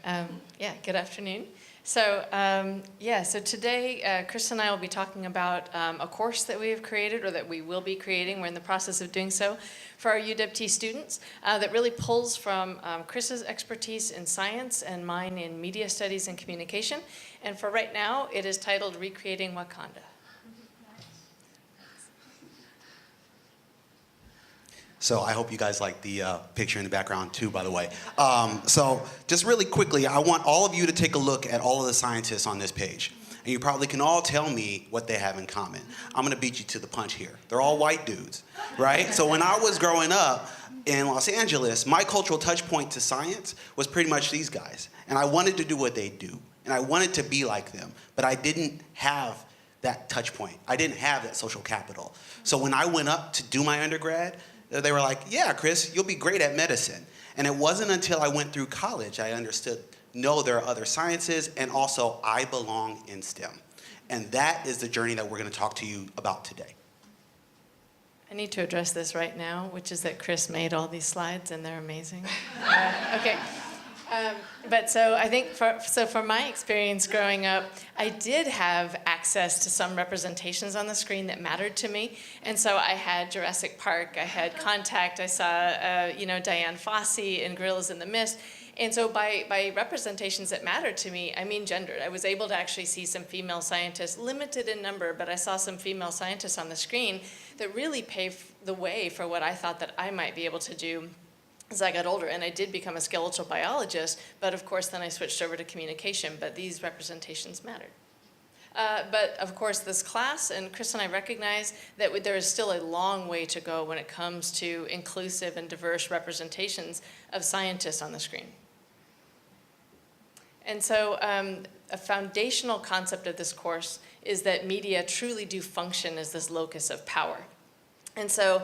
Yeah, good afternoon. So today Chris and I will be talking about a course that we have created, or that we will be creating. We're in the process of doing so for our UWT students that really pulls from Chris's expertise in science and mine in media studies and communication. And for right now, it is titled Recreating Wakanda. So I hope you guys like the picture in the background too, by the way. So just really quickly, I want all of you to take a look at all of the scientists on this page. And you probably can all tell me what they have in common. I'm gonna beat you to the punch here. They're all white dudes, right? So when I was growing up in Los Angeles, my cultural touch point to science was pretty much these guys. And I wanted to do what they do. And I wanted to be like them, but I didn't have that touch point. I didn't have that social capital. So when I went up to do my undergrad, they were like, yeah, Chris, you'll be great at medicine. And it wasn't until I went through college I understood, no, there are other sciences, and also I belong in STEM. And that is the journey that we're gonna talk to you about today. I need to address this right now, which is that Chris made all these slides and they're amazing. Okay. But so I think for my experience growing up, I did have access to some representations on the screen that mattered to me. And so I had Jurassic Park, I had Contact, I saw Diane Fossey in Gorillas in the Mist. And so by representations that mattered to me, I mean gendered. I was able to actually see some female scientists, limited in number, but I saw some female scientists on the screen that really paved the way for what I thought that I might be able to do as I got older. And I did become a skeletal biologist, but of course then I switched over to communication, but these representations mattered. But of course this class, and Chris and I recognize that there is still a long way to go when it comes to inclusive and diverse representations of scientists on the screen. And so a foundational concept of this course is that media truly do function as this locus of power. And so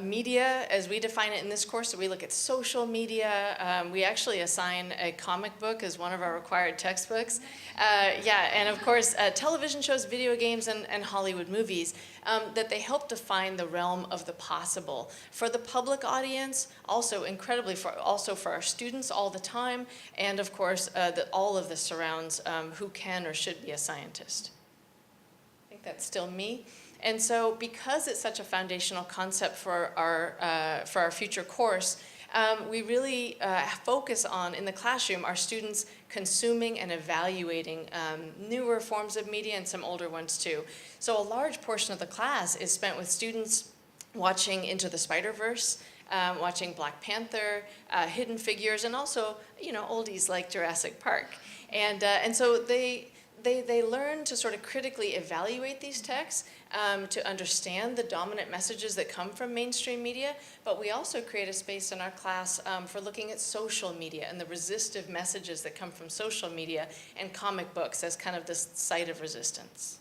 media, as we define it in this course, so we look at social media. We actually assign a comic book as one of our required textbooks. And of course, television shows, video games, and Hollywood movies, that they help define the realm of the possible. For the public audience, also incredibly, also for our students all the time, and of course, all of this surrounds who can or should be a scientist. I think that's still me. And so because it's such a foundational concept for our future course, we really focus on, in the classroom, our students consuming and evaluating newer forms of media and some older ones too. So a large portion of the class is spent with students watching Into the Spider-Verse, watching Black Panther, Hidden Figures, and also oldies like Jurassic Park. And so they learn to sort of critically evaluate these texts, to understand the dominant messages that come from mainstream media, but we also create a space in our class for looking at social media and the resistive messages that come from social media and comic books as kind of this site of resistance.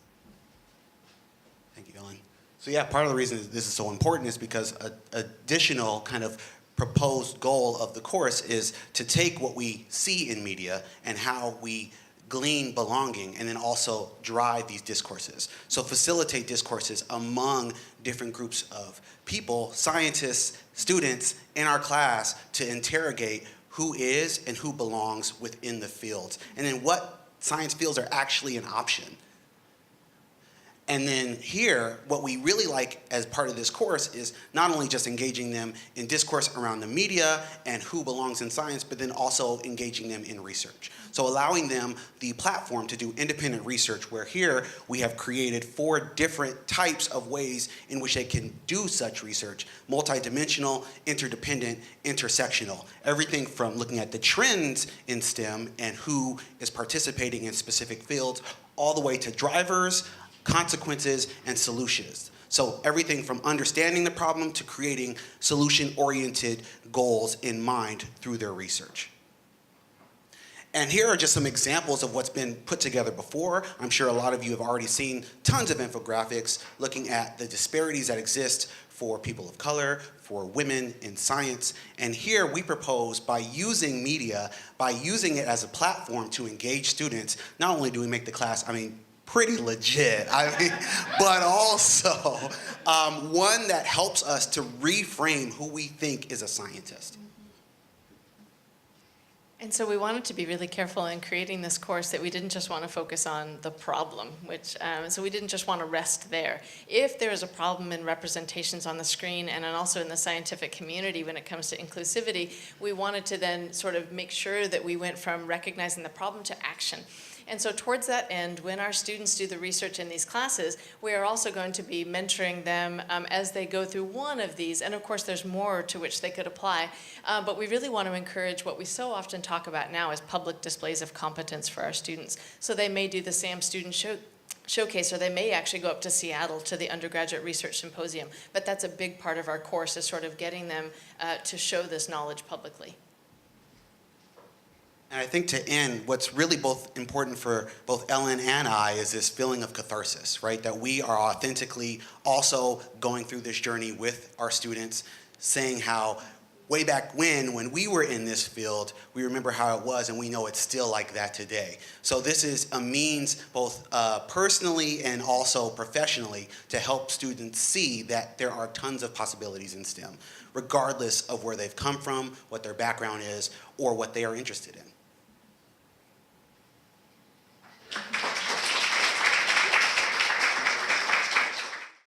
Thank you, Ellen. So yeah, part of the reason this is so important is because an additional kind of proposed goal of the course is to take what we see in media and how we glean belonging, and then also drive these discourses. So facilitate discourses among different groups of people, scientists, students in our class, to interrogate who is and who belongs within the fields, and then what science fields are actually an option. And then here, what we really like as part of this course is not only just engaging them in discourse around the media and who belongs in science, but then also engaging them in research. So allowing them the platform to do independent research, where here we have created 4 different types of ways in which they can do such research: multidimensional, interdependent, intersectional. Everything from looking at the trends in STEM and who is participating in specific fields, all the way to drivers, consequences, and solutions. So everything from understanding the problem to creating solution-oriented goals in mind through their research. And here are just some examples of what's been put together before. I'm sure a lot of you have already seen tons of infographics looking at the disparities that exist for people of color, for women in science. And here we propose, by using media, by using it as a platform to engage students, not only do we make the class, pretty legit, but also one that helps us to reframe who we think is a scientist. And so we wanted to be really careful in creating this course that we didn't just want to focus on the problem, so we didn't just want to rest there. If there is a problem in representations on the screen and then also in the scientific community when it comes to inclusivity, we wanted to then sort of make sure that we went from recognizing the problem to action. And so towards that end, when our students do the research in these classes, we are also going to be mentoring them as they go through one of these. And of course, there's more to which they could apply. But we really want to encourage what we so often talk about now as public displays of competence for our students. So they may do the SAM Student Showcase, or they may actually go up to Seattle to the Undergraduate Research Symposium. But that's a big part of our course, is sort of getting them to show this knowledge publicly. And I think to end, what's really both important for both Ellen and I is this feeling of catharsis, right? That we are authentically also going through this journey with our students, saying how way back when we were in this field, we remember how it was, and we know it's still like that today. So this is a means both personally and also professionally to help students see that there are tons of possibilities in STEM, regardless of where they've come from, what their background is, or what they are interested in.